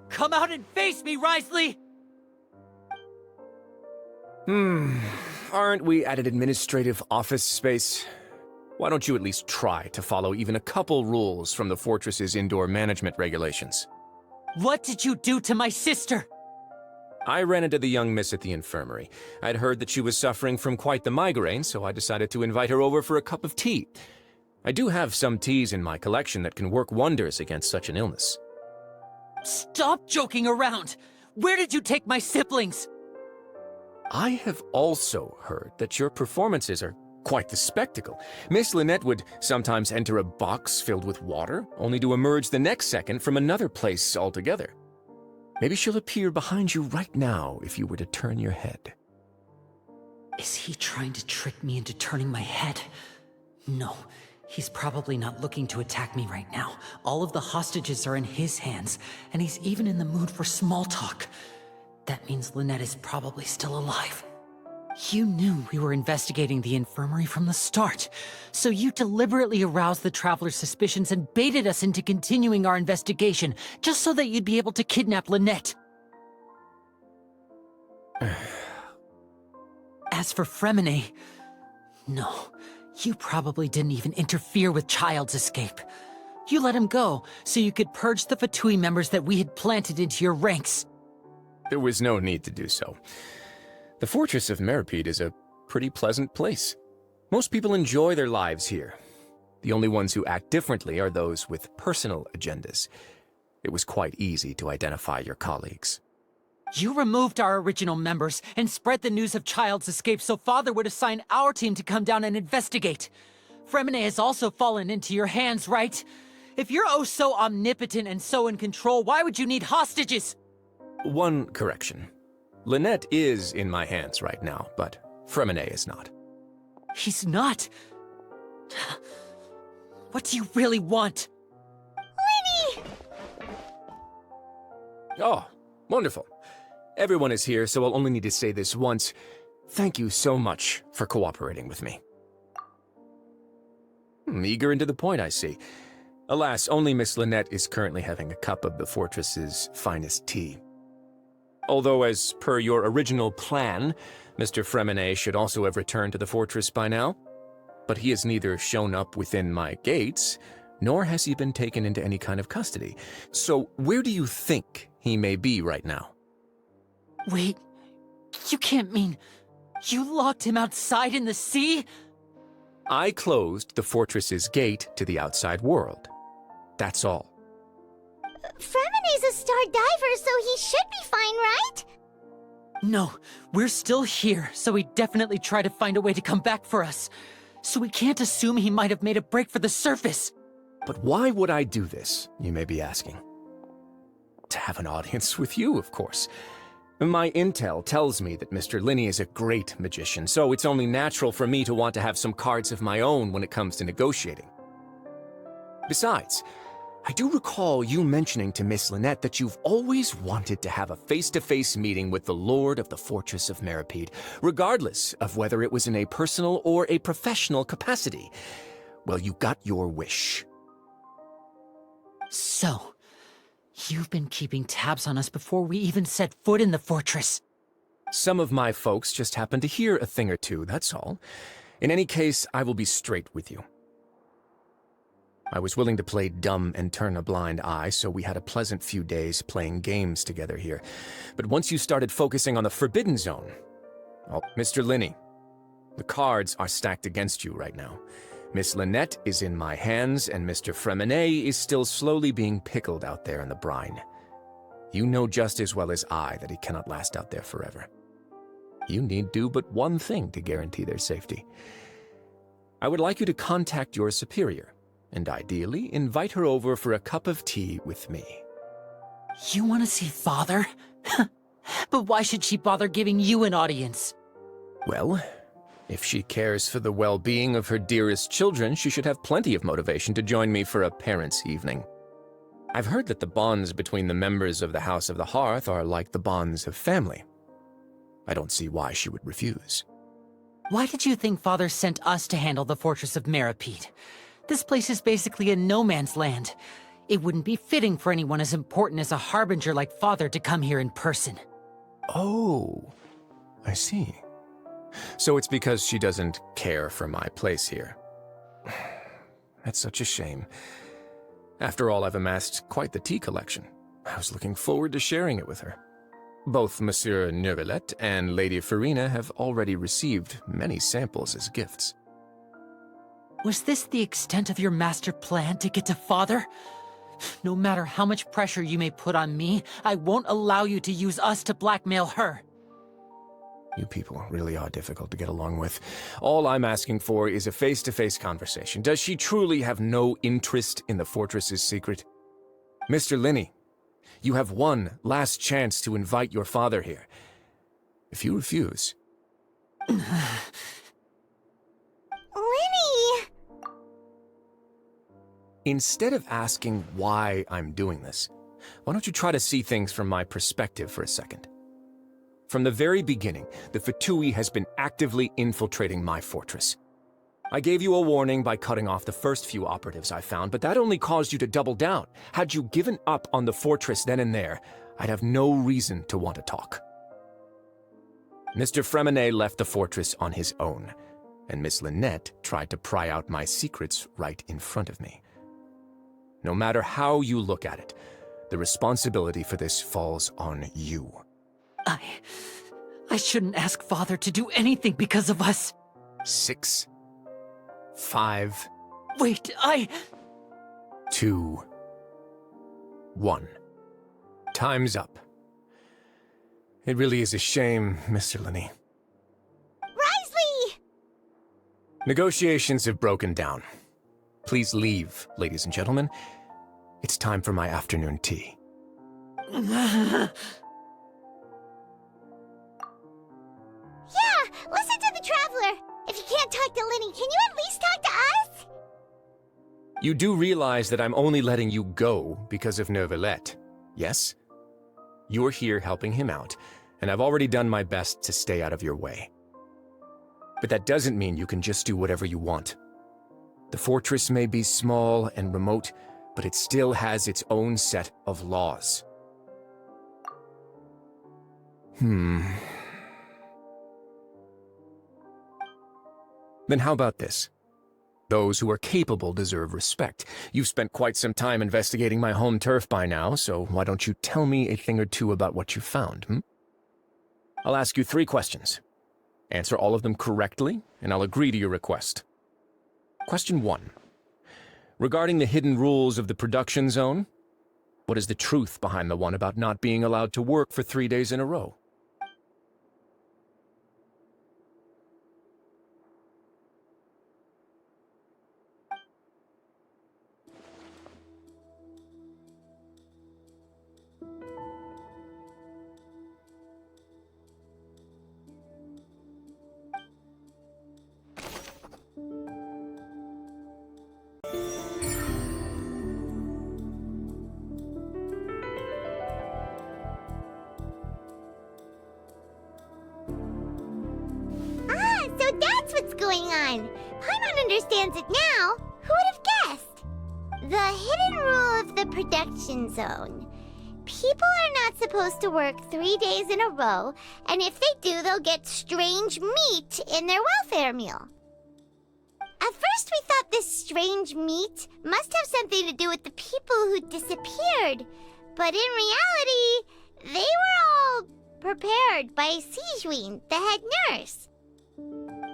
Come out and face me, Risley! Aren't we at an administrative office space? Why don't you at least try to follow even a couple rules from the fortress's indoor management regulations? What did you do to my sister? I ran into the young miss at the infirmary. I'd heard that she was suffering from quite the migraine, so I decided to invite her over for a cup of tea. I do have some teas in my collection that can work wonders against such an illness. Stop joking around! Where did you take my siblings? I have also heard that your performances are quite the spectacle. Miss Lynette would sometimes enter a box filled with water, only to emerge the next second from another place altogether. Maybe she'll appear behind you right now if you were to turn your head. Is he trying to trick me into turning my head? No, he's probably not looking to attack me right now. All of the hostages are in his hands, and he's even in the mood for small talk. That means Lynette is probably still alive. You knew we were investigating the infirmary from the start, so you deliberately aroused the Traveler's suspicions and baited us into continuing our investigation, just so that you'd be able to kidnap Lynette. As for Fremine, no, you probably didn't even interfere with Child's escape. You let him go, so you could purge the Fatui members that we had planted into your ranks. There was no need to do so. The Fortress of Meripede is a pretty pleasant place. Most people enjoy their lives here. The only ones who act differently are those with personal agendas. It was quite easy to identify your colleagues. You removed our original members and spread the news of Child's escape so Father would assign our team to come down and investigate. Fremine has also fallen into your hands, right? If you're oh so omnipotent and so in control, why would you need hostages? One correction. Lynette is in my hands right now, but Fremine is not. He's not. What do you really want? Lenny! Oh, wonderful. Everyone is here, so I'll only need to say this once. Thank you so much for cooperating with me. Eager and to the point, I see. Alas, only Miss Lynette is currently having a cup of the fortress's finest tea. Although, as per your original plan, Mr. Fremine should also have returned to the fortress by now. But he has neither shown up within my gates, nor has he been taken into any kind of custody. So where do you think he may be right now? Wait, you can't mean you locked him outside in the sea? I closed the fortress's gate to the outside world. That's all. Fremine's a star diver, so he should be fine, right? No, we're still here, so he'd definitely try to find a way to come back for us. So we can't assume he might have made a break for the surface. But why would I do this, you may be asking? To have an audience with you, of course. My intel tells me that Mr. Linney is a great magician, so it's only natural for me to want to have some cards of my own when it comes to negotiating. Besides, I do recall you mentioning to Miss Lynette that you've always wanted to have a face-to-face meeting with the Lord of the Fortress of Meripede, regardless of whether it was in a personal or a professional capacity. Well, you got your wish. So, you've been keeping tabs on us before we even set foot in the fortress. Some of my folks just happened to hear a thing or two, that's all. In any case, I will be straight with you. I was willing to play dumb and turn a blind eye, so we had a pleasant few days playing games together here. But once you started focusing on the Forbidden Zone... Oh, Mr. Linney, the cards are stacked against you right now. Miss Lynette is in my hands, and Mr. Fremine is still slowly being pickled out there in the brine. You know just as well as I that he cannot last out there forever. You need do but one thing to guarantee their safety. I would like you to contact your superior, and ideally invite her over for a cup of tea with me. You want to see Father? But why should she bother giving you an audience? Well, if she cares for the well-being of her dearest children, she should have plenty of motivation to join me for a parents' evening. I've heard that the bonds between the members of the House of the Hearth are like the bonds of family. I don't see why she would refuse. Why did you think Father sent us to handle the Fortress of Meripede? This place is basically a no man's land. It wouldn't be fitting for anyone as important as a harbinger like Father to come here in person. Oh, I see. So it's because she doesn't care for my place here. That's such a shame. After all, I've amassed quite the tea collection. I was looking forward to sharing it with her. Both Monsieur Neuvillette and Lady Farina have already received many samples as gifts. Was this the extent of your master plan to get to Father? No matter how much pressure you may put on me, I won't allow you to use us to blackmail her. You people really are difficult to get along with. All I'm asking for is a face-to-face conversation. Does she truly have no interest in the fortress's secret? Mr. Linney, you have one last chance to invite your father here. If you refuse... Lenny! Instead of asking why I'm doing this, why don't you try to see things from my perspective for a second? From the very beginning, the Fatui has been actively infiltrating my fortress. I gave you a warning by cutting off the first few operatives I found, but that only caused you to double down. Had you given up on the fortress then and there, I'd have no reason to want to talk. Mr. Freminet left the fortress on his own, and Miss Lynette tried to pry out my secrets right in front of me. No matter how you look at it, the responsibility for this falls on you. I shouldn't ask Father to do anything because of us. 6, 5... Wait, 2, 1. Time's up. It really is a shame, Mr. Linney. Risley! Negotiations have broken down. Please leave, ladies and gentlemen. It's time for my afternoon tea. Yeah, listen to the Traveler. If you can't talk to Lenny, can you at least talk to us? You do realize that I'm only letting you go because of Neuvillette, yes? You're here helping him out, and I've already done my best to stay out of your way. But that doesn't mean you can just do whatever you want. The fortress may be small and remote, but it still has its own set of laws. Then how about this? Those who are capable deserve respect. You've spent quite some time investigating my home turf by now, so why don't you tell me a thing or two about what you found, I'll ask you 3 questions. Answer all of them correctly, and I'll agree to your request. Question 1. Regarding the hidden rules of the production zone, what is the truth behind the one about not being allowed to work for 3 days in a row? So that's what's going on. Paimon understands it now. Who would have guessed? The hidden rule of the production zone. People are not supposed to work 3 days in a row, and if they do, they'll get strange meat in their welfare meal. At first we thought this strange meat must have something to do with the people who disappeared, but in reality, they were all prepared by Sijuin, the head nurse.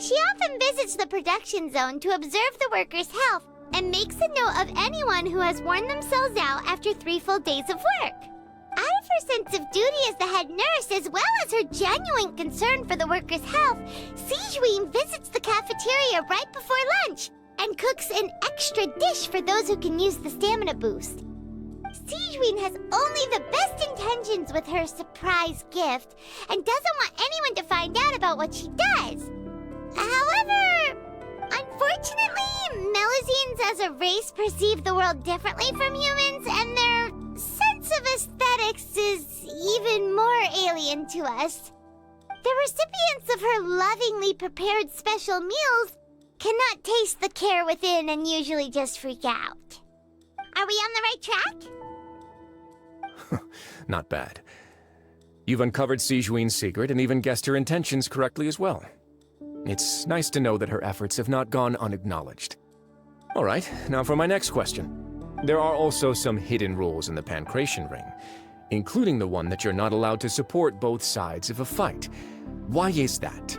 She often visits the production zone to observe the workers' health and makes a note of anyone who has worn themselves out after 3 full days of work. Out of her sense of duty as the head nurse, as well as her genuine concern for the workers' health, Sijuin visits the cafeteria right before lunch and cooks an extra dish for those who can use the stamina boost. Sijuin has only the best intentions with her surprise gift and doesn't want anyone to find out about what she does. However, unfortunately, Melusines as a race perceive the world differently from humans, and their sense of aesthetics is even more alien to us. The recipients of her lovingly prepared special meals cannot taste the care within and usually just freak out. Are we on the right track? Not bad. You've uncovered Sijuin's secret and even guessed her intentions correctly as well. It's nice to know that her efforts have not gone unacknowledged. All right, now for my next question. There are also some hidden rules in the Pancration Ring, including the one that you're not allowed to support both sides of a fight. Why is that?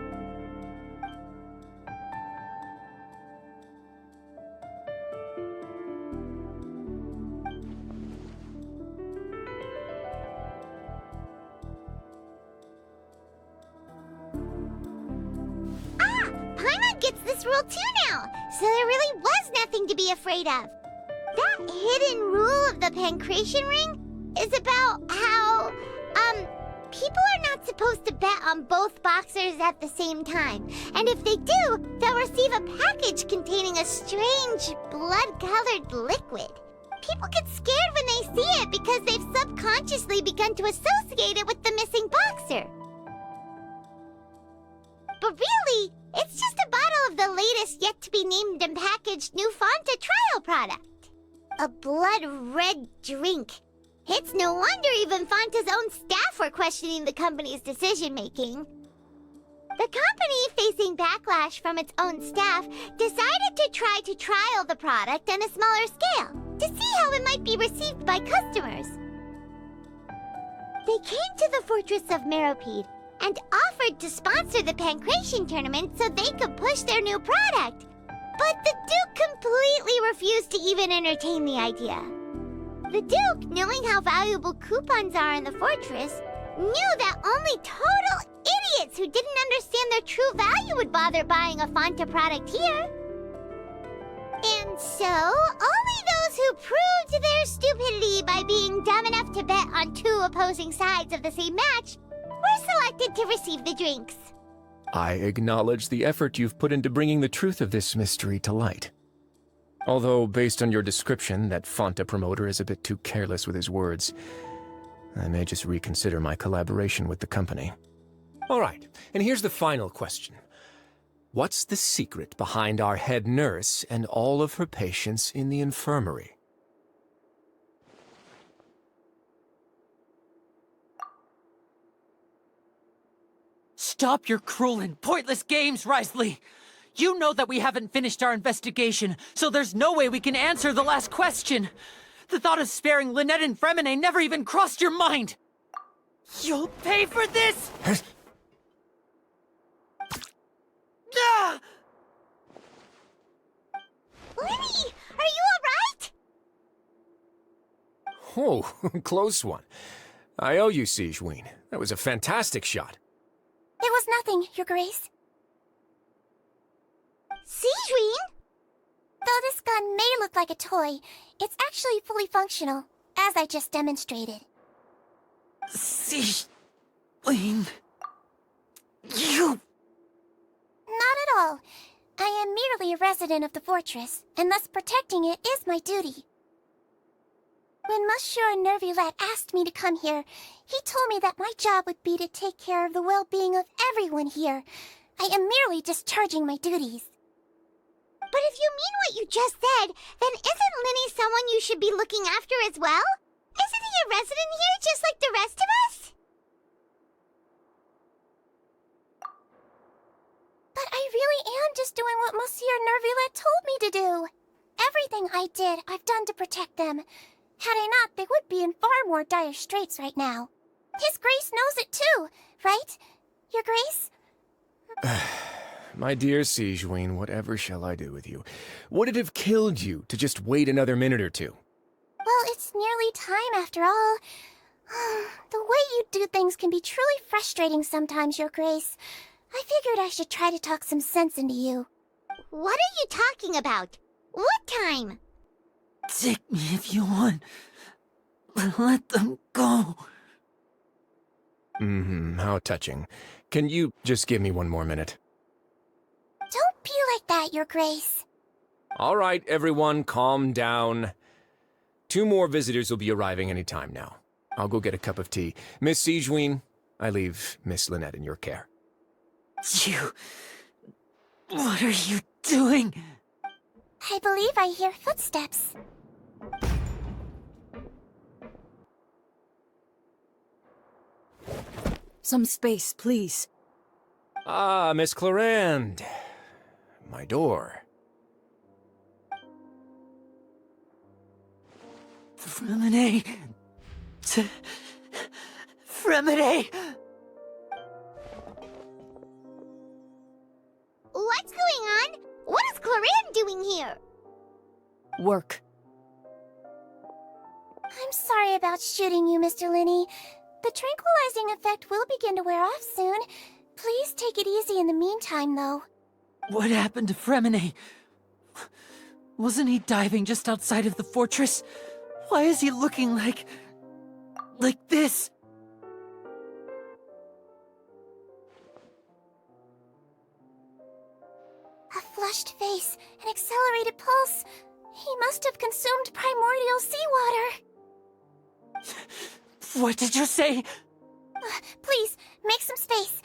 Paimon gets this rule too now, so there really was nothing to be afraid of. That hidden rule of the Pancration Ring is about how, people are not supposed to bet on both boxers at the same time. And if they do, they'll receive a package containing a strange, blood-colored liquid. People get scared when they see it because they've subconsciously begun to associate it with the missing boxer. But really, it's just a bottle of the latest yet-to-be-named and packaged new Fanta trial product. A blood-red drink. It's no wonder even Fanta's own staff were questioning the company's decision-making. The company, facing backlash from its own staff, decided to try to trial the product on a smaller scale to see how it might be received by customers. They came to the fortress of Meropide and offered to sponsor the Pancration tournament so they could push their new product. But the Duke completely refused to even entertain the idea. The Duke, knowing how valuable coupons are in the fortress, knew that only total idiots who didn't understand their true value would bother buying a Fanta product here. And so, only those who proved their stupidity by being dumb enough to bet on two opposing sides of the same match were selected to receive the drinks. I acknowledge the effort you've put into bringing the truth of this mystery to light. Although, based on your description, that Fanta promoter is a bit too careless with his words, I may just reconsider my collaboration with the company. All right, and here's the final question. What's the secret behind our head nurse and all of her patients in the infirmary? Stop your cruel and pointless games, Risley! You know that we haven't finished our investigation, so there's no way we can answer the last question. The thought of sparing Lynette and Fremine never even crossed your mind! You'll pay for this! Ah! Lenny, are you alright? Oh, close one. I owe you, Sijuin. That was a fantastic shot. It was nothing, Your Grace. Sijuin? Though this gun may look like a toy, it's actually fully functional, as I just demonstrated. Sijuin... You... Not at all. I am merely a resident of the fortress, and thus protecting it is my duty. When Monsieur Nervulette asked me to come here, he told me that my job would be to take care of the well-being of everyone here. I am merely discharging my duties. But if you mean what you just said, then isn't Linny someone you should be looking after as well? Isn't he a resident here just like the rest of us? But I really am just doing what Monsieur Nervulette told me to do. Everything I did, I've done to protect them. Had I not, they would be in far more dire straits right now. His Grace knows it too, right? Your Grace? My dear Sijuin, whatever shall I do with you? Would it have killed you to just wait another minute or two? Well, it's nearly time after all. The way you do things can be truly frustrating sometimes, Your Grace. I figured I should try to talk some sense into you. What are you talking about? What time? Take me if you want, but let them go. How touching. Can you just give me one more minute? Don't be like that, Your Grace. All right, everyone, calm down. 2 more visitors will be arriving any time now. I'll go get a cup of tea. Miss Sijuin, I leave Miss Lynette in your care. You... What are you doing? I believe I hear footsteps. Some space, please. Ah, Miss Clarand. My door. Fremine. Fremine! What's going on? What is Claran doing here? Work. I'm sorry about shooting you, Mr. Linney. The tranquilizing effect will begin to wear off soon. Please take it easy in the meantime, though. What happened to Fremine? Wasn't he diving just outside of the fortress? Why is he looking like this? A flushed face, an accelerated pulse. He must have consumed primordial seawater. What did you say? Please, make some space.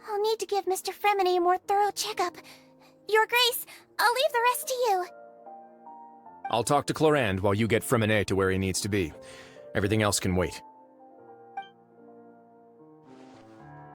I'll need to give Mr. Fremine a more thorough checkup. Your Grace, I'll leave the rest to you. I'll talk to Clarand while you get Fremine to where he needs to be. Everything else can wait.